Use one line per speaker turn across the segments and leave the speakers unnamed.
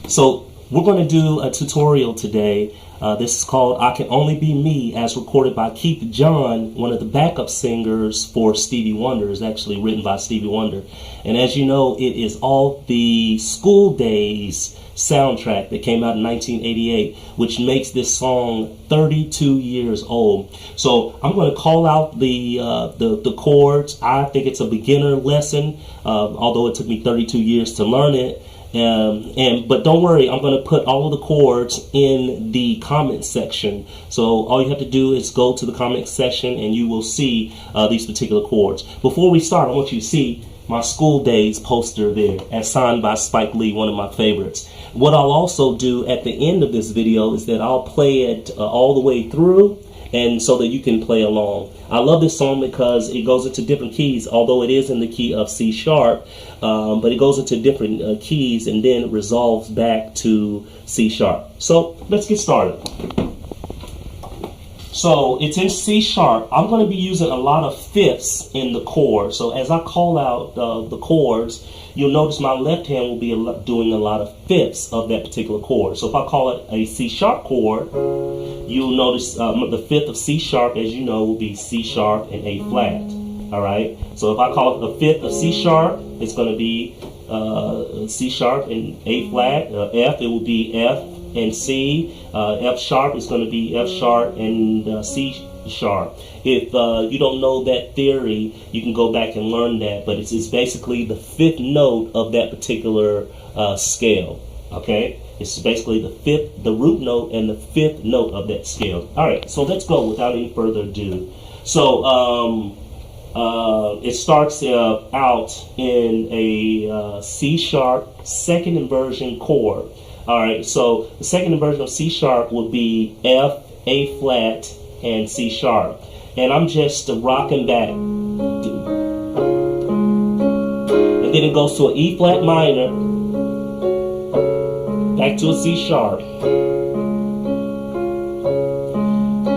So we're going to do a tutorial today. This is called I Can Only Be Me, as recorded by Keith John, one of the backup singers for Stevie Wonder. It's actually written by Stevie Wonder. And as you know, it is all the School Daze soundtrack that came out in 1988, which makes this song 32 years old. So I'm going to call out the chords. I think it's a beginner lesson, although it took me 32 years to learn it. But don't worry, I'm going to put all of the chords in the comment section. So all you have to do is go to the comment section and you will see these particular chords. Before we start, I want you to see my School Daze poster there, as signed by Spike Lee, one of my favorites. What I'll also do at the end of this video is that I'll play it all the way through, and so that you can play along. I love this song because it goes into different keys, although it is in the key of C sharp, but it goes into different keys and then resolves back to C sharp. So let's get started. So it's in C sharp. I'm going to be using a lot of fifths in the chord. So as I call out the chords, you'll notice my left hand will be doing a lot of fifths of that particular chord. So if I call it a C sharp chord, you'll notice the fifth of C sharp, as you know, will be C sharp and A flat. All right. So if I call it the fifth of C sharp, it's going to be C sharp and A flat. F, it will be F and C. F sharp is going to be F sharp and C sharp. If you don't know that theory, you can go back and learn that, but it's basically the fifth note of that particular scale. Okay, it's basically the root note and the fifth note of that scale. All right, so let's go without any further ado. So it starts out in a C sharp second inversion chord. All right, so the second inversion of C sharp would be F, A flat, and C sharp. And I'm just rocking back. And then it goes to an E flat minor, back to a C sharp,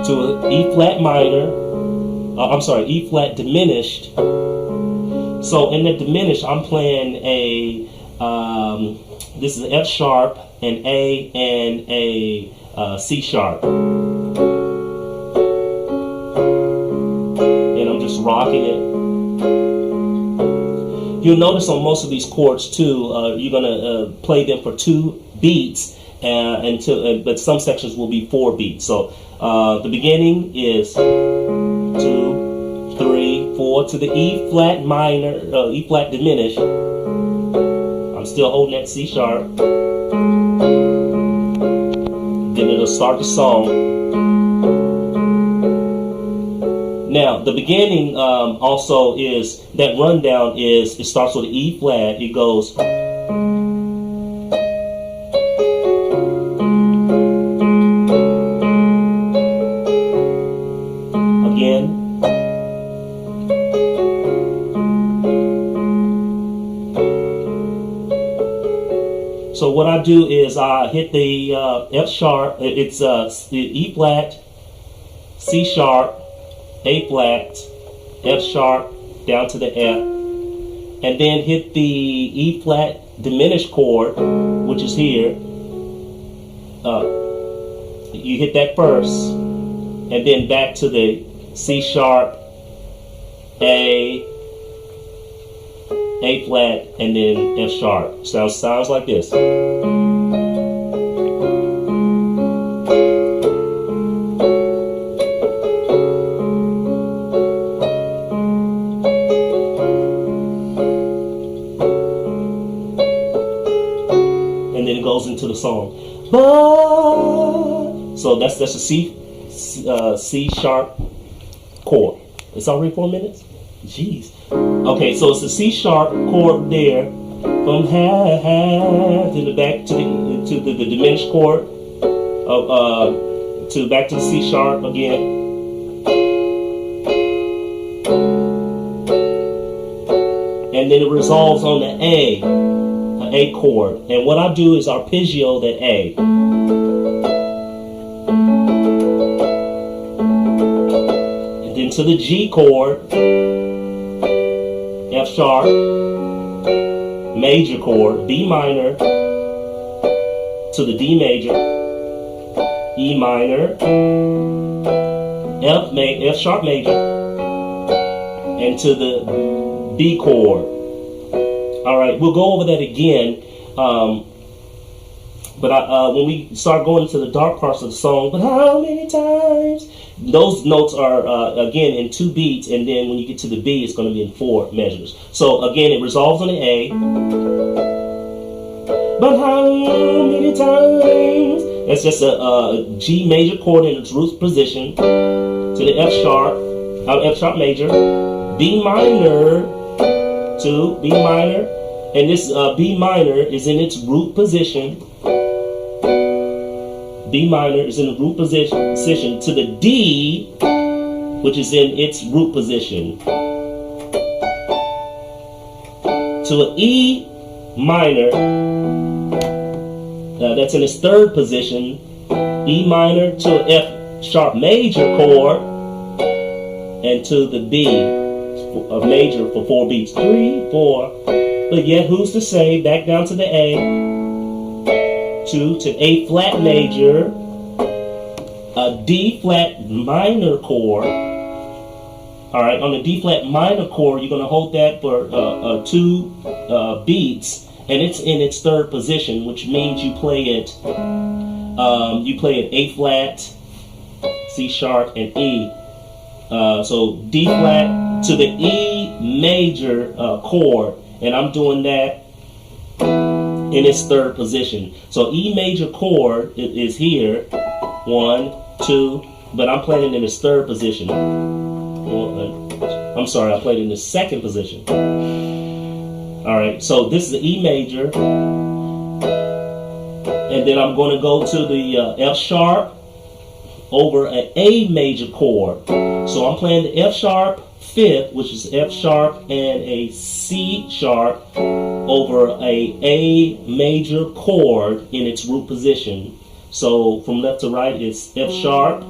to an E flat minor, E flat diminished. So in the diminished, I'm playing a, this is an F sharp, an A, and a C sharp. And I'm just rocking it. You'll notice on most of these chords too, you're gonna play them for 2 beats, but some sections will be 4 beats. So the beginning is 2, 3, 4 to the E flat minor, E flat diminished. I'm still holding that C sharp. Then it'll start the song. Now, the beginning also is, that rundown is, it starts with an E flat, it goes, again, so what I do is I hit the F sharp, it's E flat, C sharp, A flat, F sharp, down to the F, and then hit the E flat diminished chord, which is here. You hit that first, and then back to the C sharp, A flat, and then F sharp. Sounds like this. And then it goes into the song. But so that's a C sharp chord. It's already 4 minutes. Jeez. Okay, so it's a C sharp chord there, from half to the back to the diminished chord, to back to the C sharp again, and then it resolves on the A chord. And what I do is arpeggio that A. And then to the G chord, F sharp, major chord, B minor, to the D major, E minor, F sharp major, and to the B chord. All right, we'll go over that again. But when we start going to the dark parts of the song, but how many times? Those notes are, again, in 2 beats, and then when you get to the B, it's going to be in 4 measures. So, again, it resolves on the A. But how many times? That's just a G major chord in its root position to the F sharp major, B minor to B minor, and this B minor is in its root position. B minor is in the root position to the D, which is in its root position, to an E minor, that's in its 3rd position, E minor to an F sharp major chord, and to the B of major for 4 beats. 3, 4, but yet who's to say, back down to the A, 2 to A flat major, a D flat minor chord. All right, on the D flat minor chord, you're going to hold that for 2 beats, and it's in its 3rd position, which means you play it. You play it A flat, C sharp, and E. So D flat to the E major chord, and I'm doing that in its 3rd position. So E major chord is here, 1, 2, but I'm playing it in its 3rd position. I'm sorry, I played it in the 2nd position. All right, so this is the E major, and then I'm going to go to the F sharp over an A major chord. So I'm playing the F sharp 5th, which is F sharp and a C sharp, over a major chord in its root position. So from left to right, it's F sharp,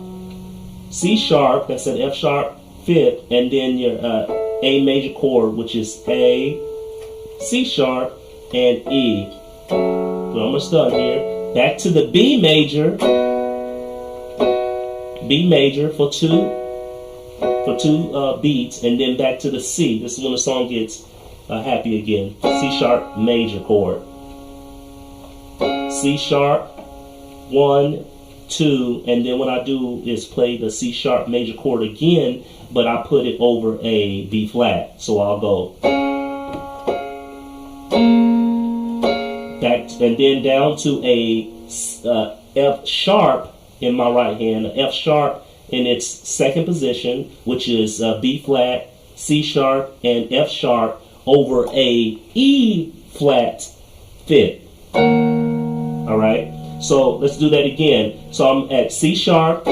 C sharp, that's an F sharp 5th, and then your A major chord, which is A, C sharp, and E. So I'm going to start here. Back to the B major for two beats, and then back to the C. This is when the song gets happy again. C sharp major chord. C sharp, 1, 2, and then what I do is play the C sharp major chord again, but I put it over a B flat. So I'll go back and then down to a F sharp in my right hand, F sharp in its 2nd position, which is B flat, C sharp, and F sharp over a E flat 5th. All right, so let's do that again. So I'm at C sharp,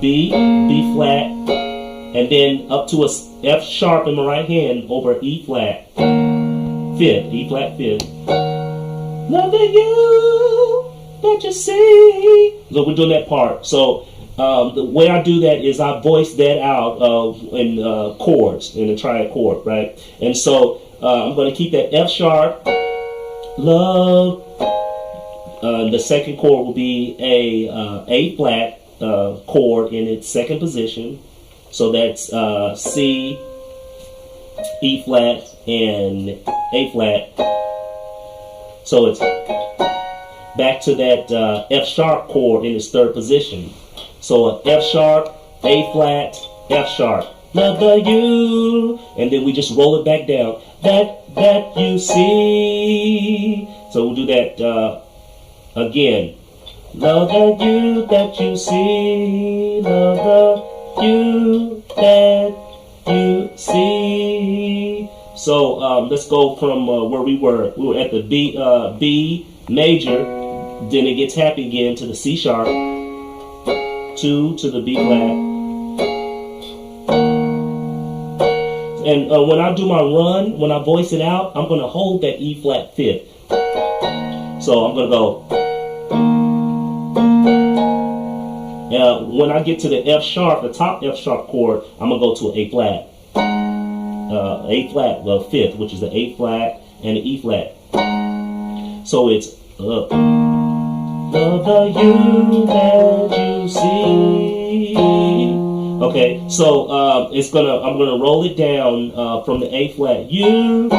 B flat, and then up to a F sharp in my right hand over E flat 5th, E flat 5th. Loving you, that you see. So we're doing that part. So the way I do that is I voice that out in chords, in a triad chord, right? And so I'm going to keep that F sharp, love. The 2nd chord will be a flat chord in its 2nd position. So that's C, E flat, and A flat. So it's back to that F sharp chord in its 3rd position. So F sharp, A flat, F sharp. Love you, and then we just roll it back down. That you see. So we'll do that again. Love that you see. Love you that you see. So let's go from where we were. We were at the B major, then it gets happy again to the C sharp, 2 to the B flat. And when I do my run, when I voice it out, I'm going to hold that E flat 5th. So I'm going to go. When I get to the F sharp, the top F sharp chord, I'm going to go to an A flat. A flat, 5th, which is the A flat and the E flat. So it's Love the you that you see. Okay, so I'm gonna roll it down from the A flat you,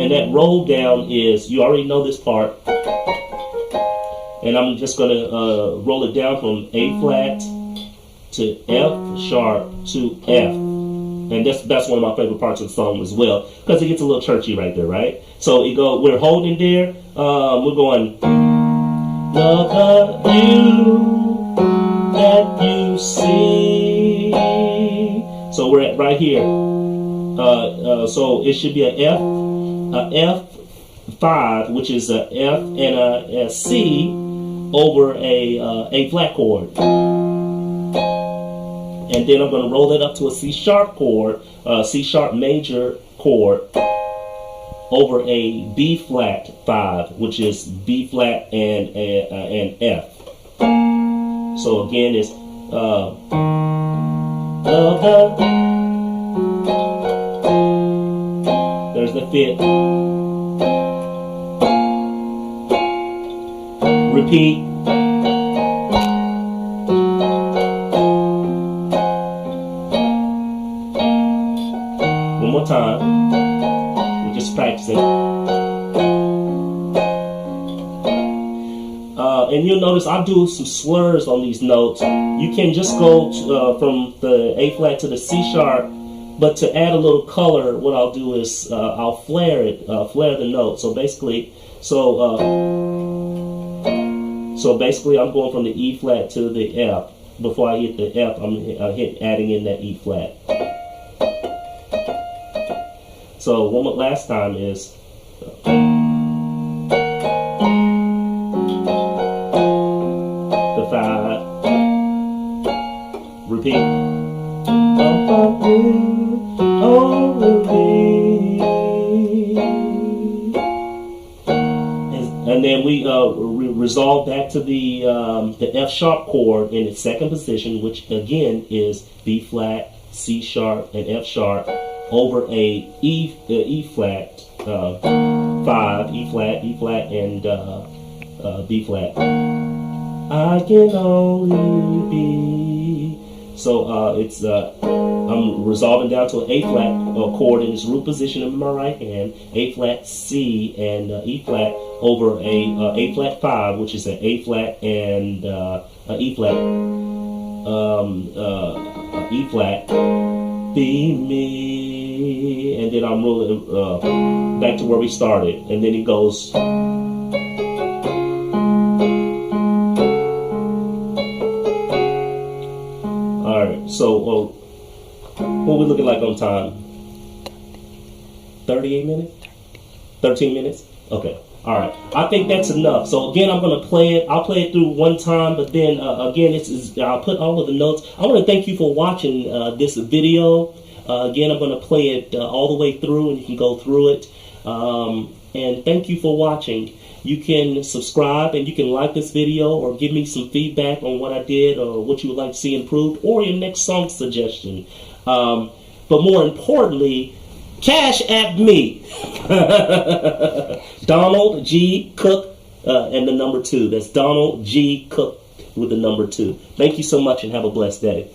and that roll down is, you already know this part, and I'm just gonna roll it down from A flat to F sharp to F. And that's one of my favorite parts of the song as well, because it gets a little churchy right there, right? So we're holding there, we're going, love the you that you see. So we're at right here. So it should be a F5, which is a F and a C over a flat chord. And then I'm going to roll it up to a C sharp chord, C sharp major chord, over a B flat 5, which is B flat and F. So again, it's there's the fifth. Repeat. One more time. We're just practicing. And you'll notice I do some slurs on these notes. You can just go from the A flat to the C sharp, but to add a little color, what I'll do is I'll flare it, flare the note. So basically, I'm going from the E flat to the F. Before I hit the F, I'm adding in that E flat. So one more last time is the 5. Repeat. And then we resolve back to the F sharp chord in its second position, which again is B flat, C sharp, and F sharp over a E flat 5, E flat, and B flat. I can only be. So it's I'm resolving down to an A flat chord in its root position in my right hand, A flat, C, and E flat over a flat 5, which is an A flat and E flat, E flat. Be me, and then I'm rolling back to where we started, and then it goes. All right, so what are we looking like on time? 38 minutes? 13 minutes? Okay. All right. I think that's enough. So again, I'm going to play it. I'll play it through one time, but then again, I'll put all of the notes. I want to thank you for watching this video. Again, I'm going to play it all the way through, and you can go through it. And thank you for watching. You can subscribe and you can like this video or give me some feedback on what I did or what you would like to see improved or your next song suggestion. But more importantly, CashApp Me. Donald G. Cook and the number 2. That's Donald G. Cook with the number 2. Thank you so much and have a blessed day.